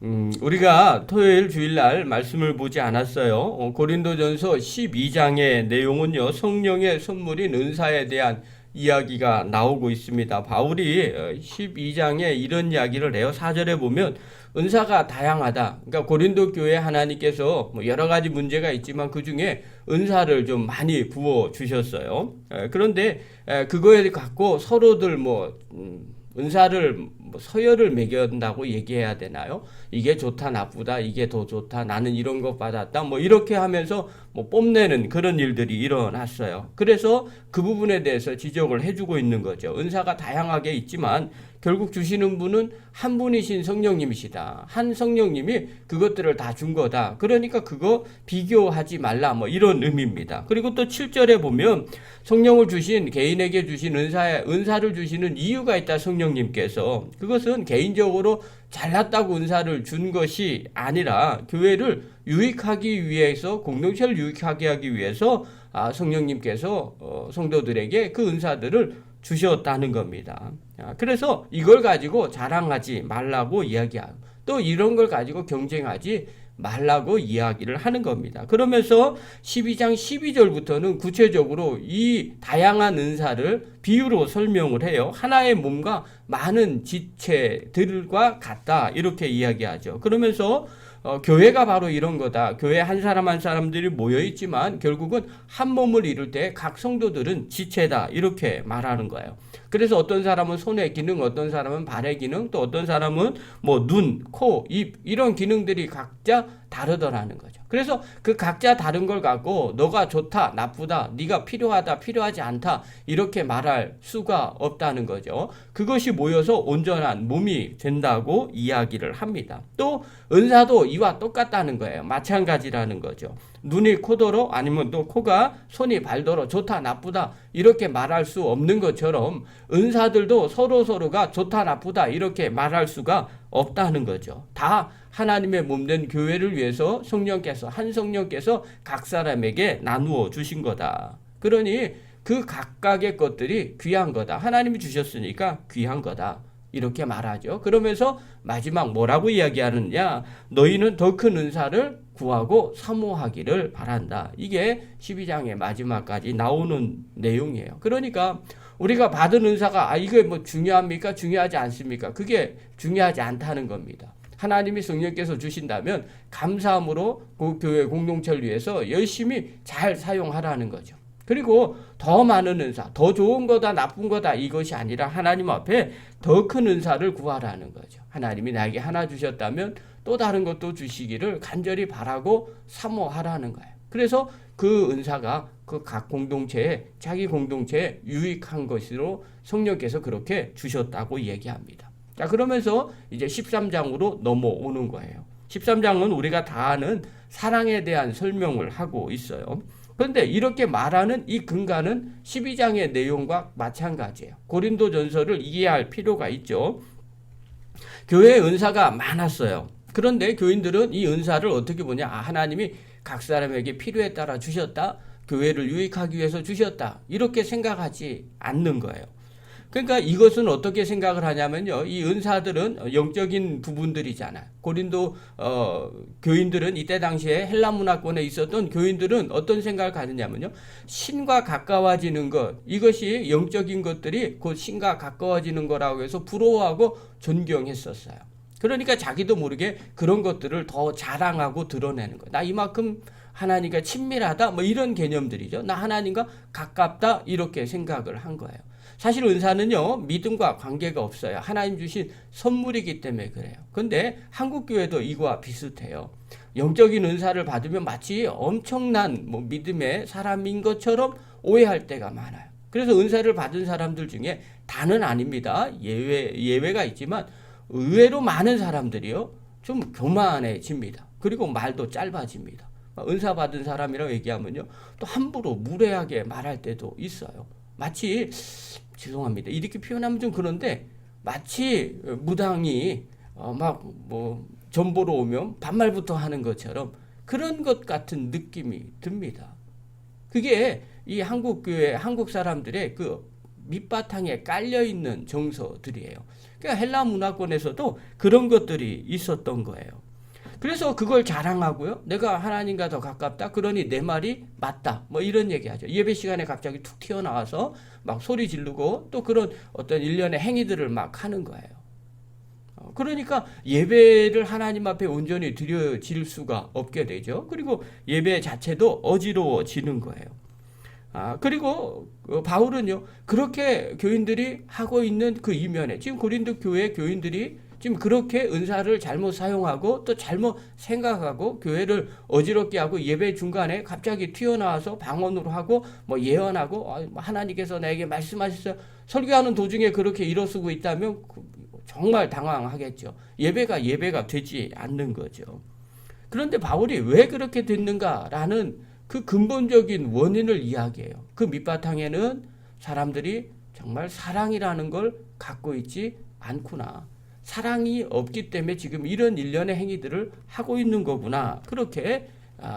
우리가 토요일 주일날 말씀을 보지 않았어요. 고린도전서 12장의 내용은요, 성령의 선물인 은사에 대한 이야기가 나오고 있습니다. 바울이 12장에 이런 이야기를 해요. 4절에 보면 은사가 다양하다. 그러니까 고린도 교회 하나님께서 뭐 여러 가지 문제가 있지만 그 중에 은사를 좀 많이 부어 주셨어요. 그런데 그거에 갖고 서로들 은사를 서열을 매긴다고 얘기해야 되나요? 이게 좋다 나쁘다, 이게 더 좋다, 나는 이런 것 받았다, 이렇게 하면서 뽐내는 그런 일들이 일어났어요. 그래서 그 부분에 대해서 지적을 해주고 있는 거죠. 은사가 다양하게 있지만 결국 주시는 분은 한 분이신 성령님이시다. 한 성령님이 그것들을 다 준 거다. 그러니까 그거 비교하지 말라, 이런 의미입니다. 그리고 또 7절에 보면 성령을 주신 개인에게 주신 은사를 주시는 이유가 있다. 성령님께서 그것은 개인적으로 잘났다고 은사를 준 것이 아니라 교회를 유익하기 위해서, 공동체를 유익하게 하기 위해서 성령님께서 성도들에게 그 은사들을 주셨다는 겁니다. 그래서 이걸 가지고 자랑하지 말라고 이야기하고 또 이런 걸 가지고 경쟁하지 말라고 이야기를 하는 겁니다. 그러면서 12장 12절부터는 구체적으로 이 다양한 은사를 비유로 설명을 해요. 하나의 몸과 많은 지체들과 같다, 이렇게 이야기하죠. 그러면서 교회가 바로 이런 거다. 교회 한 사람 한 사람들이 모여있지만 결국은 한 몸을 이룰 때 각 성도들은 지체다, 이렇게 말하는 거예요. 그래서 어떤 사람은 손의 기능, 어떤 사람은 발의 기능, 또 어떤 사람은 눈, 코, 입 이런 기능들이 각자 다르더라는 거죠. 그래서 그 각자 다른 걸 갖고 너가 좋다, 나쁘다, 네가 필요하다, 필요하지 않다 이렇게 말할 수가 없다는 거죠. 그것이 모여서 온전한 몸이 된다고 이야기를 합니다. 또 은사도 이와 똑같다는 거예요. 마찬가지라는 거죠. 눈이 코더러 아니면 또 코가 손이 발더러 좋다 나쁘다 이렇게 말할 수 없는 것처럼 은사들도 서로가 좋다 나쁘다 이렇게 말할 수가 없다는 거죠. 다 하나님의 몸된 교회를 위해서 한 성령께서 각 사람에게 나누어 주신 거다. 그러니 그 각각의 것들이 귀한 거다. 하나님이 주셨으니까 귀한 거다. 이렇게 말하죠. 그러면서 마지막 뭐라고 이야기하느냐? 너희는 더 큰 은사를 구하고 사모하기를 바란다. 이게 12장의 마지막까지 나오는 내용이에요. 그러니까 우리가 받은 은사가 이게 중요합니까? 중요하지 않습니까? 그게 중요하지 않다는 겁니다. 하나님이 성령께서 주신다면 감사함으로 그 교회 공동체를 위해서 열심히 잘 사용하라는 거죠. 그리고 더 많은 은사, 더 좋은 거다, 나쁜 거다 이것이 아니라 하나님 앞에 더 큰 은사를 구하라는 거죠. 하나님이 나에게 하나 주셨다면 또 다른 것도 주시기를 간절히 바라고 사모하라는 거예요. 그래서 그 은사가 그 각 공동체에, 자기 공동체에 유익한 것으로 성령께서 그렇게 주셨다고 얘기합니다. 자, 그러면서 이제 13장으로 넘어오는 거예요. 13장은 우리가 다 아는 사랑에 대한 설명을 하고 있어요. 그런데 이렇게 말하는 이 근간은 12장의 내용과 마찬가지예요. 고린도전서를 이해할 필요가 있죠. 교회의 은사가 많았어요. 그런데 교인들은 이 은사를 어떻게 보냐? 하나님이 각 사람에게 필요에 따라 주셨다. 교회를 유익하기 위해서 주셨다. 이렇게 생각하지 않는 거예요. 그러니까 이것은 어떻게 생각을 하냐면요. 이 은사들은 영적인 부분들이잖아요. 고린도 교인들은 이때 당시에 헬라 문화권에 있었던 교인들은 어떤 생각을 가졌냐면요. 신과 가까워지는 것, 이것이 영적인 것들이 곧 신과 가까워지는 거라고 해서 부러워하고 존경했었어요. 그러니까 자기도 모르게 그런 것들을 더 자랑하고 드러내는 거예요. 나 이만큼 하나님과 친밀하다, 이런 개념들이죠. 나 하나님과 가깝다, 이렇게 생각을 한 거예요. 사실 은사는요, 믿음과 관계가 없어요. 하나님 주신 선물이기 때문에 그래요. 근데 한국교회도 이거와 비슷해요. 영적인 은사를 받으면 마치 엄청난 믿음의 사람인 것처럼 오해할 때가 많아요. 그래서 은사를 받은 사람들 중에 다는 아닙니다. 예외가 있지만 의외로 많은 사람들이요, 좀 교만해집니다. 그리고 말도 짧아집니다. 은사 받은 사람이라고 얘기하면요, 또 함부로 무례하게 말할 때도 있어요. 마치 죄송합니다. 이렇게 표현하면 좀 그런데 마치 무당이 점 보러 오면 반말부터 하는 것처럼 그런 것 같은 느낌이 듭니다. 그게 이 한국 교회, 한국 사람들의 그 밑바탕에 깔려 있는 정서들이에요. 그러니까 헬라 문화권에서도 그런 것들이 있었던 거예요. 그래서 그걸 자랑하고요. 내가 하나님과 더 가깝다. 그러니 내 말이 맞다. 뭐 이런 얘기하죠. 예배 시간에 갑자기 툭 튀어나와서 막 소리 지르고 또 그런 어떤 일련의 행위들을 막 하는 거예요. 그러니까 예배를 하나님 앞에 온전히 드려질 수가 없게 되죠. 그리고 예배 자체도 어지러워지는 거예요. 그리고 바울은요, 그렇게 교인들이 하고 있는 그 이면에 지금 고린도 교회 교인들이 지금 그렇게 은사를 잘못 사용하고 또 잘못 생각하고 교회를 어지럽게 하고 예배 중간에 갑자기 튀어나와서 방언으로 하고 뭐 예언하고 하나님께서 나에게 말씀하셨어요. 설교하는 도중에 그렇게 일어서고 있다면 정말 당황하겠죠. 예배가 되지 않는 거죠. 그런데 바울이 왜 그렇게 됐는가라는 그 근본적인 원인을 이야기해요. 그 밑바탕에는 사람들이 정말 사랑이라는 걸 갖고 있지 않구나. 사랑이 없기 때문에 지금 이런 일련의 행위들을 하고 있는 거구나. 그렇게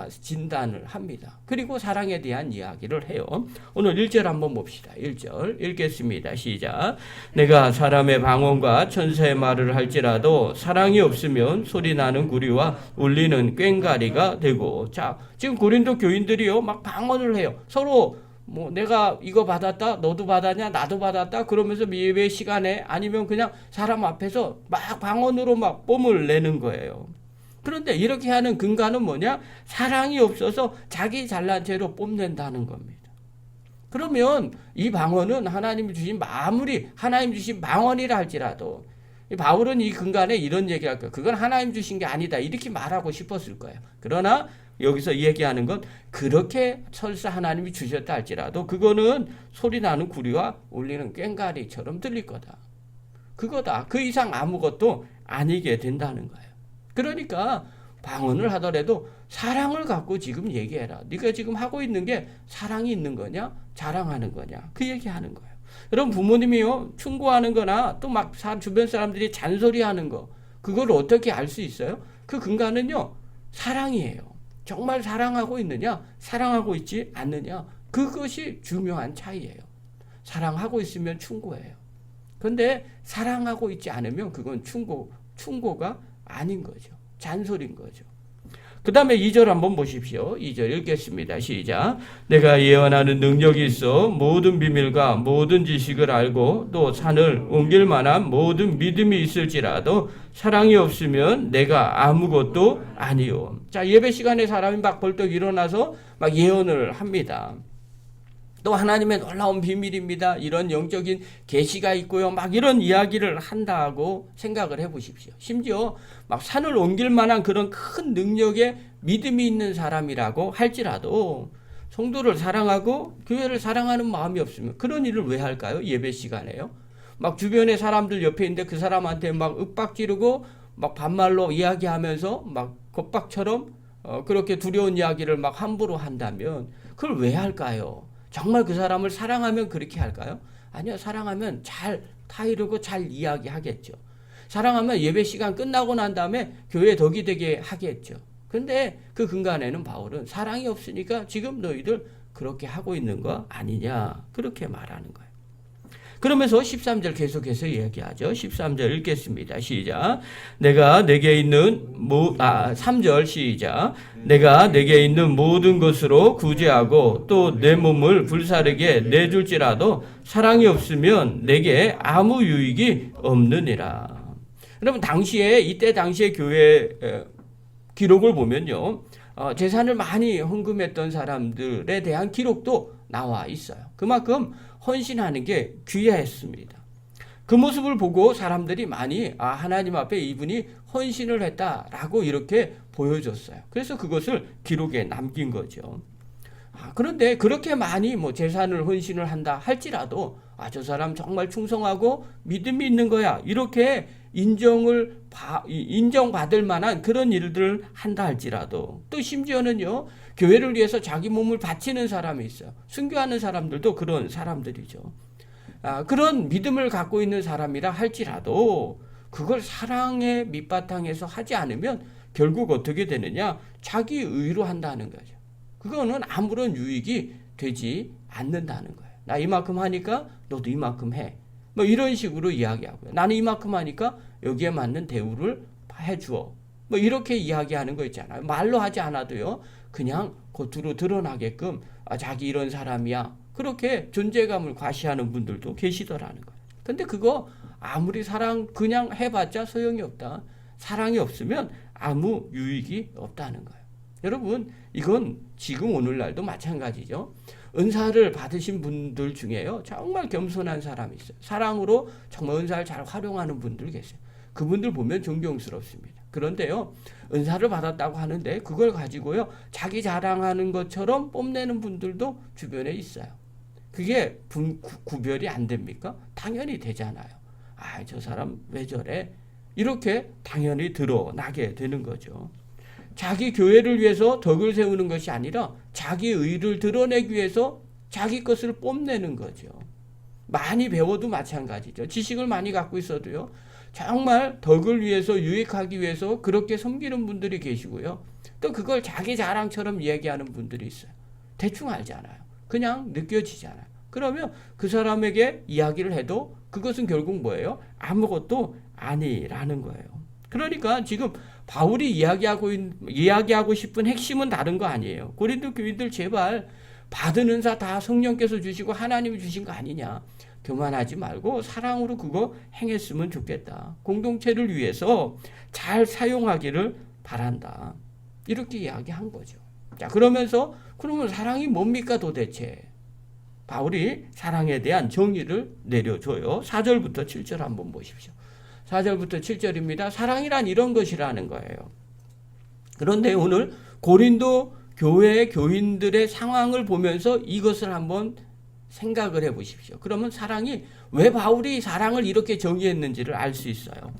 진단을 합니다. 그리고 사랑에 대한 이야기를 해요. 오늘 1절 한번 봅시다. 1절 읽겠습니다. 시작. 내가 사람의 방언과 천사의 말을 할지라도 사랑이 없으면 소리나는 구리와 울리는 꽹과리가 되고. 자, 지금 고린도 교인들이요, 막 방언을 해요. 서로 뭐 내가 이거 받았다, 너도 받았냐, 나도 받았다, 그러면서 예배 시간에 아니면 그냥 사람 앞에서 막 방언으로 막 뽐을 내는 거예요. 그런데 이렇게 하는 근간은 뭐냐? 사랑이 없어서 자기 잘난 채로 뽐낸다는 겁니다. 그러면 이 방언은 하나님 주신 아무리 하나님 주신 방언이라 할지라도 바울은 이 근간에 이런 얘기를 할 거예요. 그건 하나님 주신 게 아니다. 이렇게 말하고 싶었을 거예요. 그러나 여기서 얘기하는 건 그렇게 설사 하나님이 주셨다 할지라도 그거는 소리나는 구리와 울리는 꽹과리처럼 들릴 거다. 그거다. 그 이상 아무것도 아니게 된다는 거예요. 그러니까 방언을 하더라도 사랑을 갖고 지금 얘기해라. 네가 지금 하고 있는 게 사랑이 있는 거냐? 자랑하는 거냐? 그 얘기하는 거예요. 여러분 부모님이요 충고하는 거나 또 막 주변 사람들이 잔소리하는 거 그걸 어떻게 알 수 있어요? 그 근간은요 사랑이에요. 정말 사랑하고 있느냐? 사랑하고 있지 않느냐? 그것이 중요한 차이예요. 사랑하고 있으면 충고예요. 그런데 사랑하고 있지 않으면 그건 충고가 아닌 거죠. 잔소리인 거죠. 그 다음에 2절 한번 보십시오. 2절 읽겠습니다. 시작. 내가 예언하는 능력이 있어 모든 비밀과 모든 지식을 알고 또 산을 옮길 만한 모든 믿음이 있을지라도 사랑이 없으면 내가 아무것도 아니요. 자, 예배 시간에 사람이 막 벌떡 일어나서 막 예언을 합니다. 또 하나님의 놀라운 비밀입니다. 이런 영적인 계시가 있고요. 막 이런 이야기를 한다고 생각을 해보십시오. 심지어 막 산을 옮길 만한 그런 큰 능력에 믿음이 있는 사람이라고 할지라도 성도를 사랑하고 교회를 사랑하는 마음이 없으면 그런 일을 왜 할까요? 예배 시간에요. 막 주변에 사람들 옆에 있는데 그 사람한테 막 윽박 지르고 막 반말로 이야기하면서 막 겁박처럼 그렇게 두려운 이야기를 막 함부로 한다면 그걸 왜 할까요? 정말 그 사람을 사랑하면 그렇게 할까요? 아니요. 사랑하면 잘 타이르고 잘 이야기하겠죠. 사랑하면 예배 시간 끝나고 난 다음에 교회 덕이 되게 하겠죠. 근데 그 근간에는 바울은 사랑이 없으니까 지금 너희들 그렇게 하고 있는 거 아니냐. 그렇게 말하는 거예요. 그러면서 13절 계속해서 얘기하죠. 13절 읽겠습니다. 시작. 내가 내게 있는 3절 시작. 내가 내게 있는 모든 것으로 구제하고 또 내 몸을 불사르게 내줄지라도 사랑이 없으면 내게 아무 유익이 없느니라. 여러분 이때 당시에 교회 기록을 보면요. 재산을 많이 헌금했던 사람들에 대한 기록도 나와 있어요. 그만큼 헌신하는 게 귀했습니다. 그 모습을 보고 사람들이 많이 하나님 앞에 이분이 헌신을 했다라고 이렇게 보여줬어요. 그래서 그것을 기록에 남긴 거죠. 그런데 그렇게 많이 재산을 헌신을 한다 할지라도 저 사람 정말 충성하고 믿음이 있는 거야. 이렇게 인정받을 만한 그런 일들을 한다 할지라도 또 심지어는요. 교회를 위해서 자기 몸을 바치는 사람이 있어요. 순교하는 사람들도 그런 사람들이죠. 그런 믿음을 갖고 있는 사람이라 할지라도 그걸 사랑의 밑바탕에서 하지 않으면 결국 어떻게 되느냐? 자기 의로 한다는 거죠. 그거는 아무런 유익이 되지 않는다는 거예요. 나 이만큼 하니까 너도 이만큼 해. 뭐 이런 식으로 이야기하고요. 나는 이만큼 하니까 여기에 맞는 대우를 해주어. 뭐 이렇게 이야기하는 거 있잖아요. 말로 하지 않아도요. 그냥 겉으로 드러나게끔 자기 이런 사람이야. 그렇게 존재감을 과시하는 분들도 계시더라는 거예요. 근데 그거 아무리 사랑 그냥 해봤자 소용이 없다. 사랑이 없으면 아무 유익이 없다는 거예요. 여러분 이건 지금 오늘날도 마찬가지죠. 은사를 받으신 분들 중에요. 정말 겸손한 사람이 있어요. 사랑으로 정말 은사를 잘 활용하는 분들 계세요. 그분들 보면 존경스럽습니다. 그런데요. 은사를 받았다고 하는데 그걸 가지고요. 자기 자랑하는 것처럼 뽐내는 분들도 주변에 있어요. 그게 구별이 안 됩니까? 당연히 되잖아요. 아, 저 사람 왜 저래? 이렇게 당연히 드러나게 되는 거죠. 자기 교회를 위해서 덕을 세우는 것이 아니라 자기 의를 드러내기 위해서 자기 것을 뽐내는 거죠. 많이 배워도 마찬가지죠. 지식을 많이 갖고 있어도요. 정말 덕을 위해서 유익하기 위해서 그렇게 섬기는 분들이 계시고요. 또 그걸 자기 자랑처럼 얘기하는 분들이 있어요. 대충 알잖아요. 그냥 느껴지잖아요. 그러면 그 사람에게 이야기를 해도 그것은 결국 뭐예요? 아무것도 아니라는 거예요. 그러니까 지금 바울이 이야기하고 싶은 핵심은 다른 거 아니에요. 고린도 교인들 제발 받은 은사 다 성령께서 주시고 하나님이 주신 거 아니냐. 교만하지 말고 사랑으로 그거 행했으면 좋겠다. 공동체를 위해서 잘 사용하기를 바란다. 이렇게 이야기한 거죠. 자, 그러면서 그러면 사랑이 뭡니까 도대체? 바울이 사랑에 대한 정의를 내려줘요. 4절부터 7절 한번 보십시오. 4절부터 7절입니다. 사랑이란 이런 것이라는 거예요. 그런데 오늘 고린도 교회 교인들의 상황을 보면서 이것을 한번 생각을 해 보십시오. 그러면 사랑이 왜 바울이 사랑을 이렇게 정의했는지를 알 수 있어요.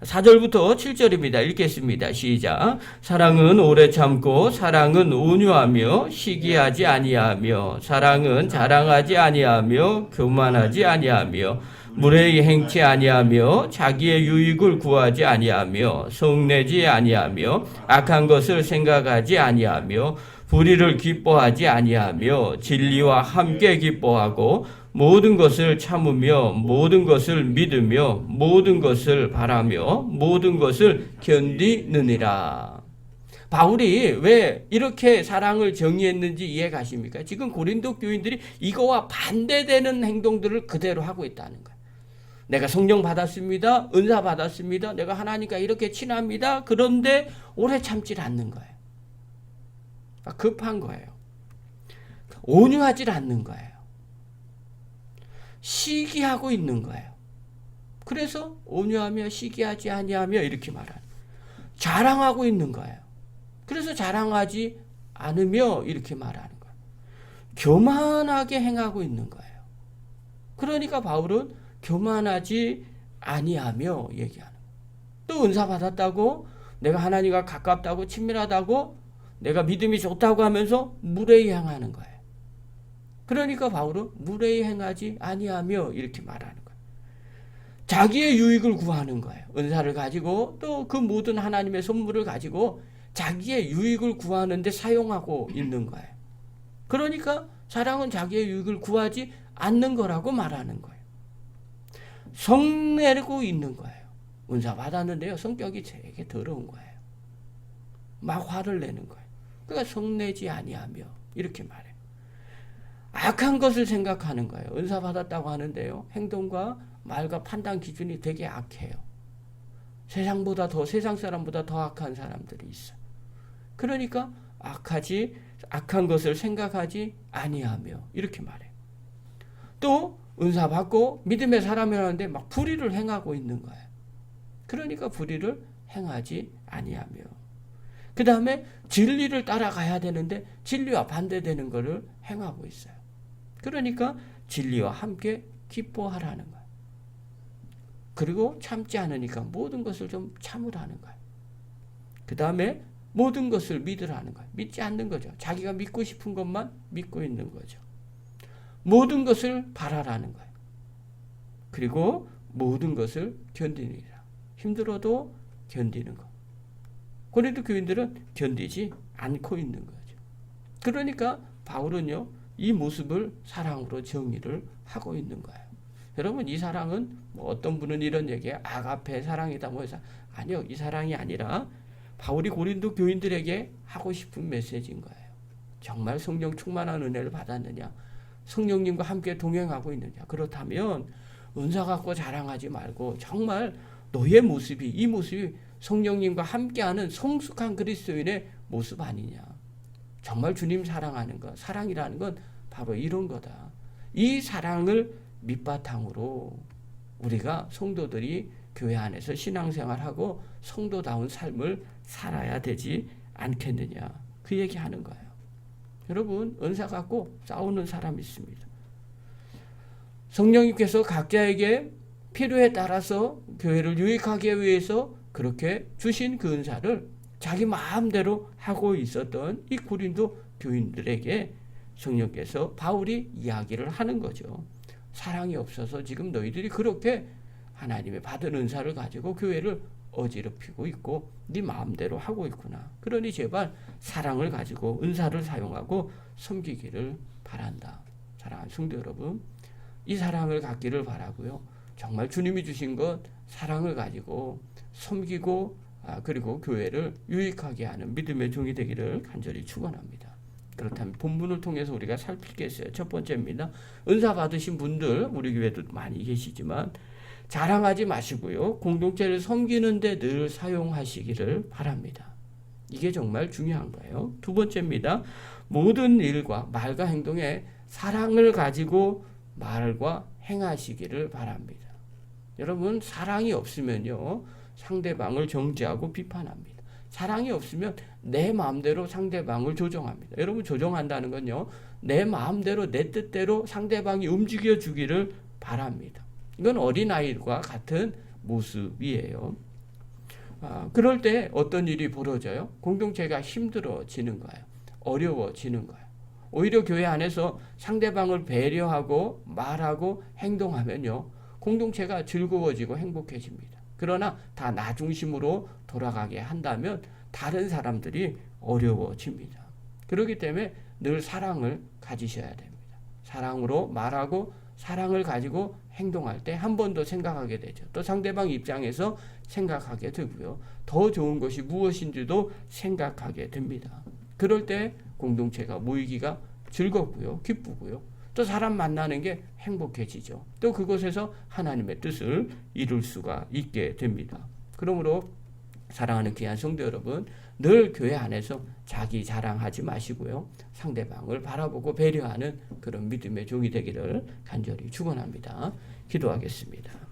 4절부터 7절입니다. 읽겠습니다. 시작. 사랑은 오래 참고 사랑은 온유하며 시기하지 아니하며 사랑은 자랑하지 아니하며 교만하지 아니하며 무례히 행치 아니하며 자기의 유익을 구하지 아니하며 성내지 아니하며 악한 것을 생각하지 아니하며 불의를 기뻐하지 아니하며 진리와 함께 기뻐하고 모든 것을 참으며 모든 것을 믿으며 모든 것을 바라며 모든 것을 견디느니라. 바울이 왜 이렇게 사랑을 정의했는지 이해가십니까? 지금 고린도 교인들이 이거와 반대되는 행동들을 그대로 하고 있다는 거예요. 내가 성령 받았습니다. 은사 받았습니다. 내가 하나님과 이렇게 친합니다. 그런데 오래 참질 않는 거예요. 급한 거예요. 온유하질 않는 거예요. 시기하고 있는 거예요. 그래서 온유하며 시기하지 아니하며 이렇게 말하는 자랑하고 있는 거예요. 그래서 자랑하지 않으며 이렇게 말하는 거예요. 교만하게 행하고 있는 거예요. 그러니까 바울은 교만하지 아니하며 얘기하는 거예요. 또 은사 받았다고 내가 하나님과 가깝다고 친밀하다고 내가 믿음이 좋다고 하면서 무례히 행하는 거예요. 그러니까 바울은 무례히 행하지 아니하며 이렇게 말하는 거예요. 자기의 유익을 구하는 거예요. 은사를 가지고 또 그 모든 하나님의 선물을 가지고 자기의 유익을 구하는데 사용하고 있는 거예요. 그러니까 사랑은 자기의 유익을 구하지 않는 거라고 말하는 거예요. 성내고 있는 거예요. 은사 받았는데요. 성격이 되게 더러운 거예요. 막 화를 내는 거예요. 그러니까 성내지 아니하며 이렇게 말해요. 악한 것을 생각하는 거예요. 은사 받았다고 하는데요. 행동과 말과 판단 기준이 되게 악해요. 세상 사람보다 더 악한 사람들이 있어요. 그러니까 악한 것을 생각하지 아니하며 이렇게 말해요. 또 은사 받고 믿음의 사람이라는데 막 불의를 행하고 있는 거예요. 그러니까 불의를 행하지 아니하며 그 다음에 진리를 따라가야 되는데 진리와 반대되는 것을 행하고 있어요. 그러니까 진리와 함께 기뻐하라는 거예요. 그리고 참지 않으니까 모든 것을 좀 참으라는 거예요. 그 다음에 모든 것을 믿으라는 거예요. 믿지 않는 거죠. 자기가 믿고 싶은 것만 믿고 있는 거죠. 모든 것을 바라라는 거예요. 그리고 모든 것을 견디느니라. 힘들어도 견디는 거. 고린도 교인들은 견디지 않고 있는 거죠. 그러니까 바울은요. 이 모습을 사랑으로 정의를 하고 있는 거예요. 여러분, 이 사랑은 뭐 어떤 분은 이런 얘기에 아가페 사랑이다 뭐 해서 아니요, 이 사랑이 아니라 바울이 고린도 교인들에게 하고 싶은 메시지인 거예요. 정말 성령 충만한 은혜를 받았느냐? 성령님과 함께 동행하고 있느냐? 그렇다면 은사 갖고 자랑하지 말고 정말 너의 모습이, 이 모습이 성령님과 함께하는 성숙한 그리스도인의 모습 아니냐? 정말 주님 사랑하는 것, 사랑이라는 건 바로 이런 거다. 이 사랑을 밑바탕으로 우리가 성도들이 교회 안에서 신앙생활하고 성도다운 삶을 살아야 되지 않겠느냐, 그 얘기하는 거예요. 여러분, 은사 갖고 싸우는 사람이 있습니다. 성령님께서 각자에게 필요에 따라서 교회를 유익하기 위해서 그렇게 주신 그 은사를 자기 마음대로 하고 있었던 이 고린도 교인들에게 성령께서 바울이 이야기를 하는 거죠. 사랑이 없어서 지금 너희들이 그렇게 하나님의 받은 은사를 가지고 교회를 어지럽히고 있고 네 마음대로 하고 있구나. 그러니 제발 사랑을 가지고 은사를 사용하고 섬기기를 바란다. 사랑하는 성도 여러분, 이 사랑을 갖기를 바라고요. 정말 주님이 주신 것 사랑을 가지고 섬기고 그리고 교회를 유익하게 하는 믿음의 종이 되기를 간절히 축원합니다. 그렇다면 본문을 통해서 우리가 살필 게 있어요. 첫 번째입니다. 은사 받으신 분들 우리 교회도 많이 계시지만 자랑하지 마시고요. 공동체를 섬기는 데 늘 사용하시기를 바랍니다. 이게 정말 중요한 거예요. 두 번째입니다. 모든 일과 말과 행동에 사랑을 가지고 말과 행하시기를 바랍니다. 여러분, 사랑이 없으면요, 상대방을 정죄하고 비판합니다. 사랑이 없으면 내 마음대로 상대방을 조종합니다. 여러분, 조종한다는 건요, 내 마음대로 내 뜻대로 상대방이 움직여 주기를 바랍니다. 이건 어린아이과 같은 모습이에요. 그럴 때 어떤 일이 벌어져요? 공동체가 힘들어지는 거예요. 어려워지는 거예요. 오히려 교회 안에서 상대방을 배려하고 말하고 행동하면요, 공동체가 즐거워지고 행복해집니다. 그러나 다 나 중심으로 돌아가게 한다면 다른 사람들이 어려워집니다. 그렇기 때문에 늘 사랑을 가지셔야 됩니다. 사랑으로 말하고 사랑을 가지고 행동할 때 한 번 더 생각하게 되죠. 또 상대방 입장에서 생각하게 되고요. 더 좋은 것이 무엇인지도 생각하게 됩니다. 그럴 때 공동체가 모이기가 즐겁고요. 기쁘고요. 또 사람 만나는 게 행복해지죠. 또 그곳에서 하나님의 뜻을 이룰 수가 있게 됩니다. 그러므로 사랑하는 귀한 성도 여러분, 늘 교회 안에서 자기 자랑하지 마시고요. 상대방을 바라보고 배려하는 그런 믿음의 종이 되기를 간절히 축원합니다. 기도하겠습니다.